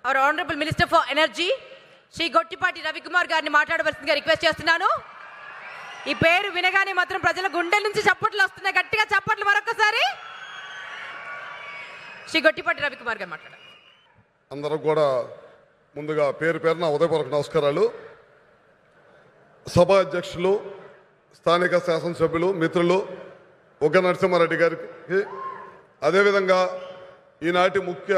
Hour honourable minister for energy Shri Gottipati Ravikumar గారిని మాట్లాడవలసిందిగా request చేస్తున్నాను. ఈ పేరు వినగానే మాత్రం ప్రజల గుండెల నుంచి చప్పట్లు వస్తున్నాయి. గట్టిగా చప్పట్లు మరొకసారి. శ్రీ గొట్టిపాటి రవికుమార్ గారు మాట్లాడారు. అందరూ కూడా ముందుగా పేరు పేరున ఉదయపూర్వక నమస్కారాలు. సభ అధ్యక్షులు, స్థానిక శాసనసభ్యులు, మిత్రులు ఉగ్గ నరసింహారెడ్డి గారికి, అదేవిధంగా ఈనాటి ముఖ్య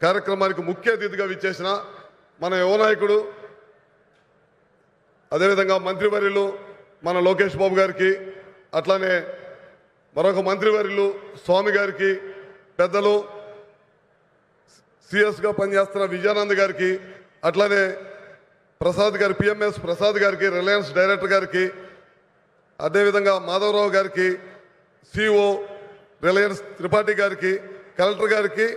కార్యక్రమానికి ముఖ్య అతిథిగా విచ్చేసిన మన యువ నాయకుడు, అదేవిధంగా మంత్రివర్యులు మన లోకేష్ బాబు గారికి, అట్లానే మరొక మంత్రివర్యులు స్వామి గారికి, పెద్దలు సిఎస్గా పనిచేస్తున్న విజయానంద్ గారికి, అట్లానే ప్రసాద్ గారి పిఎంఎస్ ప్రసాద్ గారికి, రిలయన్స్ డైరెక్టర్ గారికి, అదేవిధంగా మాధవరావు గారికి, సిఓ రిలయన్స్ త్రిపాఠి గారికి, కలెక్టర్ గారికి,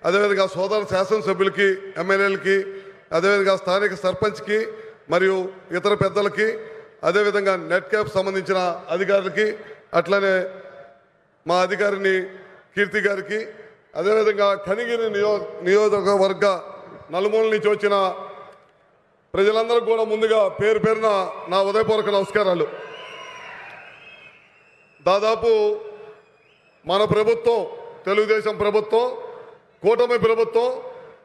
అదేవిధంగా సోదర శాసనసభ్యులకి, ఎమ్మెల్యేలకి, అదేవిధంగా స్థానిక సర్పంచ్కి మరియు ఇతర పెద్దలకి, అదేవిధంగా నెట్ క్యాప్ సంబంధించిన అధికారులకి, అట్లనే మా అధికారిని కీర్తి గారికి, అదేవిధంగా కనిగిరి నియోజకవర్గ నలుమూల నుంచి వచ్చిన ప్రజలందరూ కూడా ముందుగా పేరు పేరున నా ఉదయపూర్వక నమస్కారాలు. దాదాపు మన ప్రభుత్వం, తెలుగుదేశం ప్రభుత్వం, కూటమి ప్రభుత్వం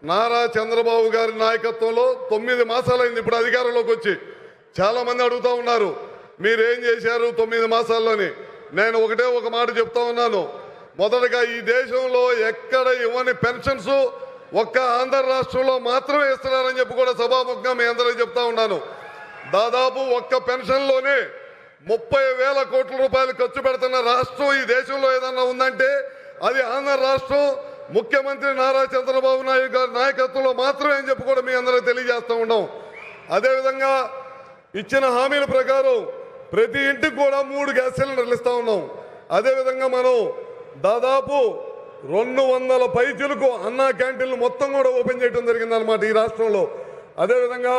నారా చంద్రబాబు గారి నాయకత్వంలో 9 మాసాలైంది ఇప్పుడు అధికారంలోకి వచ్చి. చాలామంది అడుగుతూ ఉన్నారు మీరేం చేశారు 9 మాసాల్లోని. నేను ఒక మాట చెప్తా ఉన్నాను. మొదటగా ఈ దేశంలో ఎక్కడ ఇవ్వని పెన్షన్స్ ఒక్క ఆంధ్ర రాష్ట్రంలో మాత్రమే ఇస్తున్నారని చెప్పి కూడా సభాముఖంగా మీ అందరికీ చెప్తా ఉన్నాను. దాదాపు ఒక్క పెన్షన్లోనే 30,000 కోట్ల రూపాయలు ఖర్చు పెడుతున్న రాష్ట్రం ఈ దేశంలో ఏదన్నా ఉందంటే అది ఆంధ్ర రాష్ట్రం, ముఖ్యమంత్రి నారా చంద్రబాబు నాయుడు గారి నాయకత్వంలో మాత్రమే అని చెప్పి కూడా మీ అందరికీ తెలియజేస్తూ ఉన్నాం. అదేవిధంగా ఇచ్చిన హామీల ప్రకారం ప్రతి ఇంటికి కూడా 3 గ్యాస్ సిలిండర్లు ఇస్తూ ఉన్నాం. అదేవిధంగా మనం దాదాపు 200 పైచీలకు అన్నా క్యాంటీన్లు మొత్తం కూడా ఓపెన్ చేయడం జరిగిందనమాట ఈ రాష్ట్రంలో. అదేవిధంగా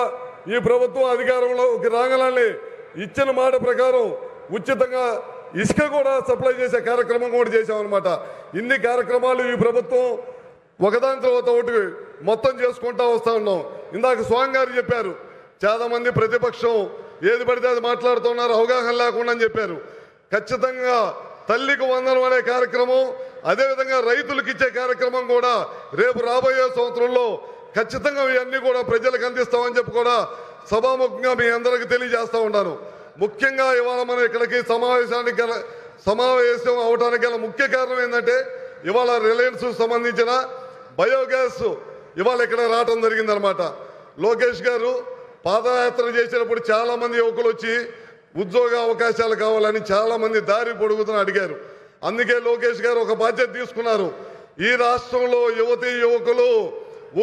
ఈ ప్రభుత్వం అధికారంలోకి రాగలని ఇచ్చిన మాట ప్రకారం ఉచితంగా ఇసుక కూడా సప్లై చేసే కార్యక్రమం కూడా చేశామన్నమాట. ఇన్ని కార్యక్రమాలు ఈ ప్రభుత్వం ఒకదాని తర్వాత ఒకటి మొత్తం చేసుకుంటా వస్తూ ఉన్నాం. ఇందాక స్వామి గారు చెప్పారు, చాలా మంది ప్రతిపక్షం ఏది పడితే అది మాట్లాడుతున్నారు, అవగాహన లేకుండా అని చెప్పారు. ఖచ్చితంగా తల్లికి వందనం అనే కార్యక్రమం, అదేవిధంగా రైతులకు ఇచ్చే కార్యక్రమం కూడా రేపు రాబోయే సంవత్సరంలో ఖచ్చితంగా ఇవన్నీ కూడా ప్రజలకు అందిస్తామని చెప్పి కూడా సభాముఖంగా మీ అందరికీ తెలియజేస్తూ ఉన్నాను. ముఖ్యంగా ఇవాళ మనం ఇక్కడికి సమావేశం అవడానికి గల ముఖ్య కారణం ఏంటంటే ఇవాళ రిలయన్స్ సంబంధించిన బయోగ్యాస్ ఇవాళ ఇక్కడ రావటం జరిగిందనమాట. లోకేష్ గారు పాదయాత్ర చేసినప్పుడు చాలామంది యువకులు వచ్చి ఉద్యోగ అవకాశాలు కావాలని చాలామంది దారి పొడుగుతున్న అడిగారు. అందుకే లోకేష్ గారు ఒక బాధ్యత తీసుకున్నారు. ఈ రాష్ట్రంలో యువతీ యువకులు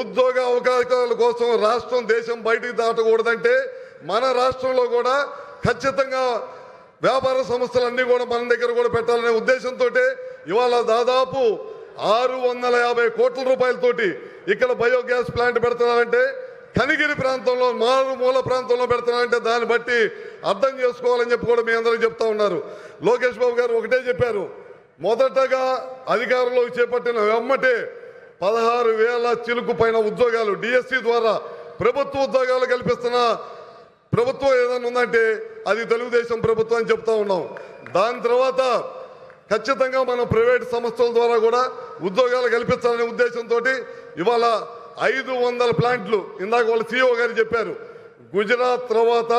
ఉద్యోగ అవకాశాల కోసం రాష్ట్రం దేశం బయటికి దాటకూడదంటే మన రాష్ట్రంలో కూడా ఖచ్చితంగా వ్యాపార సంస్థలన్నీ కూడా మన దగ్గర కూడా పెట్టాలనే ఉద్దేశంతో ఇవాళ దాదాపు 650 కోట్ల రూపాయలతోటి ఇక్కడ బయోగ్యాస్ ప్లాంట్ పెడుతున్నారంటే కనిగిరి ప్రాంతంలో మారుమూల ప్రాంతంలో పెడుతున్నారంటే దాన్ని బట్టి అర్థం చేసుకోవాలని చెప్పి కూడా మీ అందరికీ చెప్తా ఉన్నారు. లోకేష్ బాబు గారు ఒకటే చెప్పారు, మొదటగా అధికారంలోకి చేపట్టిన వెమ్మటే 16,000 చిలుకు పైన ఉద్యోగాలు డిఎస్సి ద్వారా ప్రభుత్వ ఉద్యోగాలు కల్పిస్తున్న ప్రభుత్వం ఏదైనా ఉందంటే అది తెలుగుదేశం ప్రభుత్వం అని చెప్తా ఉన్నాం. దాని తర్వాత ఖచ్చితంగా మనం ప్రైవేట్ సంస్థల ద్వారా కూడా ఉద్యోగాలు కల్పించాలనే ఉద్దేశంతో ఇవాళ 500 ప్లాంట్లు, ఇందాక వాళ్ళ సిఇఓ గారు చెప్పారు, గుజరాత్ తర్వాత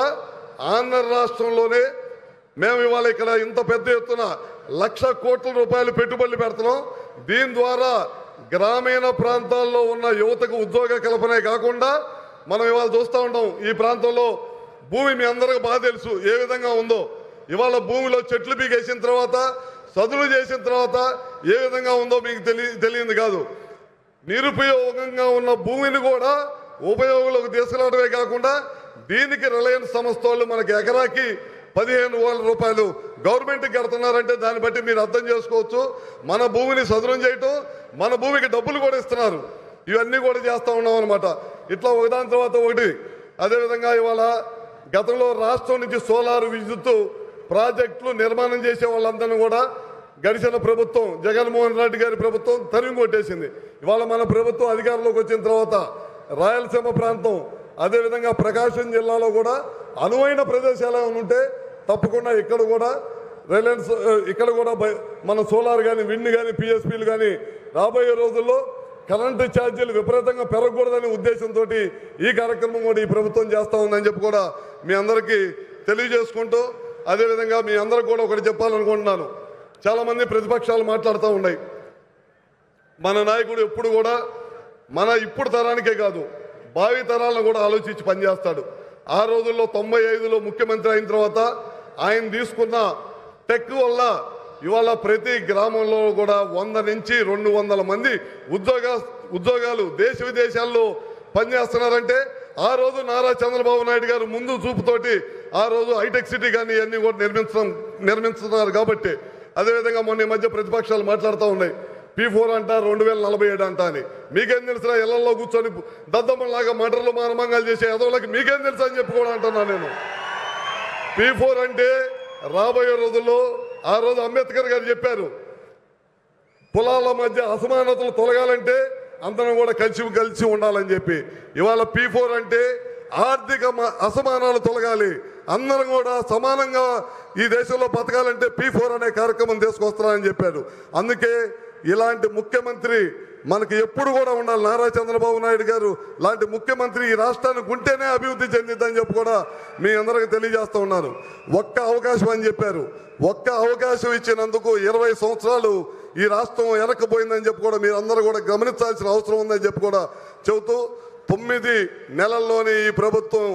ఆంధ్ర రాష్ట్రంలోనే మేము ఇవాళ ఇక్కడ ఇంత పెద్ద ఎత్తున 1,00,000 కోట్ల రూపాయలు పెట్టుబడులు పెడుతున్నాం. దీని ద్వారా గ్రామీణ ప్రాంతాల్లో ఉన్న యువతకు ఉద్యోగ కల్పనే కాకుండా మనం ఇవాళ చూస్తూ ఉంటాం ఈ ప్రాంతంలో భూమి మీ అందరికీ బాగా తెలుసు ఏ విధంగా ఉందో. ఇవాళ భూమిలో చెట్లు పీకేసిన తర్వాత చదువులు చేసిన తర్వాత ఏ విధంగా ఉందో మీకు తెలియదు కాదు. నిరుపయోగంగా ఉన్న భూమిని కూడా ఉపయోగంలోకి తీసుకురావడమే కాకుండా దీనికి రిలయన్స్ సంస్థ వాళ్ళు మనకి ఎకరాకి 15,000 రూపాయలు గవర్నమెంట్కి కడుతున్నారంటే దాన్ని బట్టి మీరు అర్థం చేసుకోవచ్చు. మన భూమిని సదురం చేయటం, మన భూమికి డబ్బులు కూడా ఇస్తున్నారు. ఇవన్నీ కూడా చేస్తూ ఉన్నాం అనమాట. ఇట్లా ఒకదాని తర్వాత ఒకటి. అదేవిధంగా ఇవాళ గతంలో రాష్ట్రం నుంచి సోలార్ విద్యుత్ ప్రాజెక్టులు నిర్మాణం చేసే వాళ్ళందరినీ కూడా గడిచిన ప్రభుత్వం జగన్మోహన్ రెడ్డి గారి ప్రభుత్వం తరిమి కొట్టేసింది. ఇవాళ మన ప్రభుత్వం అధికారంలోకి వచ్చిన తర్వాత రాయలసీమ ప్రాంతం అదేవిధంగా ప్రకాశం జిల్లాలో కూడా అనువైన ప్రదేశాలు ఏమైనా ఉంటే తప్పకుండా ఇక్కడ కూడా రిలయన్స్ ఇక్కడ కూడా మన సోలార్ కానీ విండ్ కానీ పిఎస్పీలు కానీ రాబోయే రోజుల్లో కరెంటు ఛార్జీలు విపరీతంగా పెరగకూడదనే ఉద్దేశంతో ఈ కార్యక్రమం కూడా ఈ ప్రభుత్వం చేస్తూ ఉందని చెప్పి కూడా మీ అందరికీ తెలియజేసుకుంటూ అదేవిధంగా మీ అందరికి కూడా ఒకటి చెప్పాలనుకుంటున్నాను. చాలామంది ప్రతిపక్షాలు మాట్లాడుతూ ఉన్నాయి. మన నాయకుడు ఎప్పుడు కూడా మన ఇప్పుడు తరానికే కాదు భావి తరాలను కూడా ఆలోచించి పనిచేస్తాడు. ఆ రోజుల్లో 95లో ముఖ్యమంత్రి అయిన తర్వాత ఆయన తీసుకున్న టెక్ వల్ల ఇవాళ ప్రతి గ్రామంలో కూడా 100 నుంచి 200 మంది ఉద్యోగాలు దేశ విదేశాల్లో పనిచేస్తున్నారంటే ఆ రోజు నారా చంద్రబాబు నాయుడు గారు ముందు చూపుతోటి ఆ రోజు హైటెక్ సిటీ కానీ ఇవన్నీ కూడా నిర్మిస్తున్నారు కాబట్టి. అదేవిధంగా మొన్న ఈ మధ్య ప్రతిపక్షాలు మాట్లాడుతూ ఉన్నాయి. P4 అంట 2047 అంట అని. మీకేం తెలుసా ఇళ్లలో కూర్చొని దద్దమ్మలాగా మటర్లు మానమంగాలు చేసే ఎదవులకి మీకేం తెలుసా అని చెప్పి కూడా అంటున్నాను నేను. P4 అంటే రాబోయే రోజుల్లో ఆ రోజు అంబేద్కర్ గారు చెప్పారు కులాల మధ్య అసమానతలు తొలగాలంటే అందరం కూడా కలిసి ఉండాలని చెప్పి. ఇవాళ P4 అంటే ఆర్థిక అసమానాలు తొలగాలి, అందరం కూడా సమానంగా ఈ దేశంలో బతకాలంటే P4 అనే కార్యక్రమం తీసుకొస్తారని చెప్పాడు. అందుకే ఇలాంటి ముఖ్యమంత్రి మనకి ఎప్పుడు కూడా ఉండాలి. నారా చంద్రబాబు నాయుడు గారు లాంటి ముఖ్యమంత్రి ఈ రాష్ట్రానికి ఉంటేనే అభివృద్ధి చెందిద్దని చెప్పి కూడా మీ అందరికీ తెలియజేస్తూ ఉన్నాను. ఒక్క అవకాశం అని చెప్పారు. ఒక్క అవకాశం ఇచ్చినందుకు 20 సంవత్సరాలు ఈ రాష్ట్రం వెనక్కిపోయిందని చెప్పి కూడా మీరు అందరూ కూడా గమనించాల్సిన అవసరం ఉందని చెప్పి కూడా చెబుతూ 9 నెలల్లోనే ఈ ప్రభుత్వం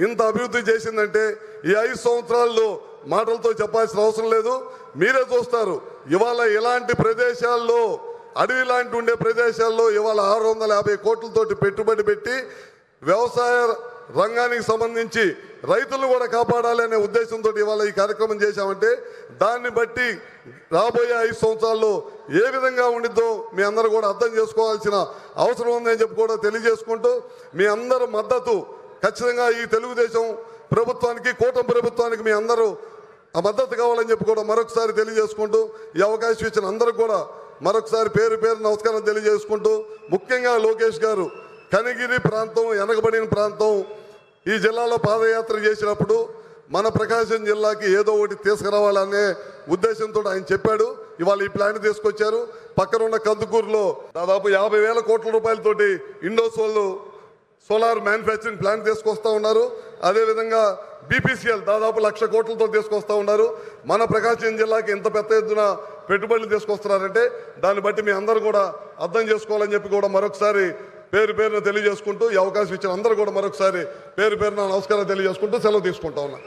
ఇంత అభివృద్ధి చేసిందంటే ఈ 5 సంవత్సరాల్లో మాటలతో చెప్పాల్సిన అవసరం లేదు. మీరే చూస్తారు. ఇవాళ ఇలాంటి ప్రదేశాల్లో అడవి లాంటి ఉండే ప్రదేశాల్లో ఇవాళ 650 కోట్లతోటి పెట్టుబడి పెట్టి వ్యవసాయ రంగానికి సంబంధించి రైతులను కూడా కాపాడాలి అనే ఉద్దేశంతో ఇవాళ ఈ కార్యక్రమం చేశామంటే దాన్ని బట్టి రాబోయే 5 సంవత్సరాల్లో ఏ విధంగా ఉండిద్దో మీ అందరూ కూడా అర్థం చేసుకోవాల్సిన అవసరం ఉందని చెప్పి కూడా తెలియజేసుకుంటూ మీ అందరూ మద్దతు ఖచ్చితంగా ఈ తెలుగుదేశం ప్రభుత్వానికి కూటమి ప్రభుత్వానికి మీ అందరూ ఆ మద్దతు కావాలని చెప్పి కూడా మరొకసారి తెలియజేసుకుంటూ ఈ అవకాశం ఇచ్చిన అందరికి కూడా మరొకసారి పేరు నమస్కారం తెలియజేసుకుంటూ ముఖ్యంగా లోకేష్ గారు కనిగిరి ప్రాంతం వెనకబడిన ప్రాంతం ఈ జిల్లాలో పాదయాత్ర చేసినప్పుడు మన ప్రకాశం జిల్లాకి ఏదో ఒకటి తీసుకురావాలనే ఉద్దేశంతో ఆయన చెప్పాడు. ఇవాళ ఈ ప్లాన్ తీసుకొచ్చారు. పక్కనున్న కందుకూరులో దాదాపు 50,000 కోట్ల రూపాయలతోటి ఇండోసోల్ సోలార్ మ్యానుఫ్యాక్చరింగ్ ప్లాంట్ తీసుకొస్తా ఉన్నారు. అదేవిధంగా BPCL దాదాపు 1,00,000 కోట్లతో తీసుకొస్తా ఉన్నారు. మన ప్రకాశం జిల్లాకి ఎంత పెద్ద ఎత్తున పెట్టుబడులు తీసుకొస్తున్నారంటే దాన్ని బట్టి మీ అందరూ కూడా అర్థం చేసుకోవాలని చెప్పి కూడా మరొకసారి పేరును తెలియజేసుకుంటూ ఈ అవకాశం ఇచ్చిన అందరూ కూడా మరొకసారి పేరున నమస్కారం తెలియజేసుకుంటూ సెలవు తీసుకుంటా ఉన్నా.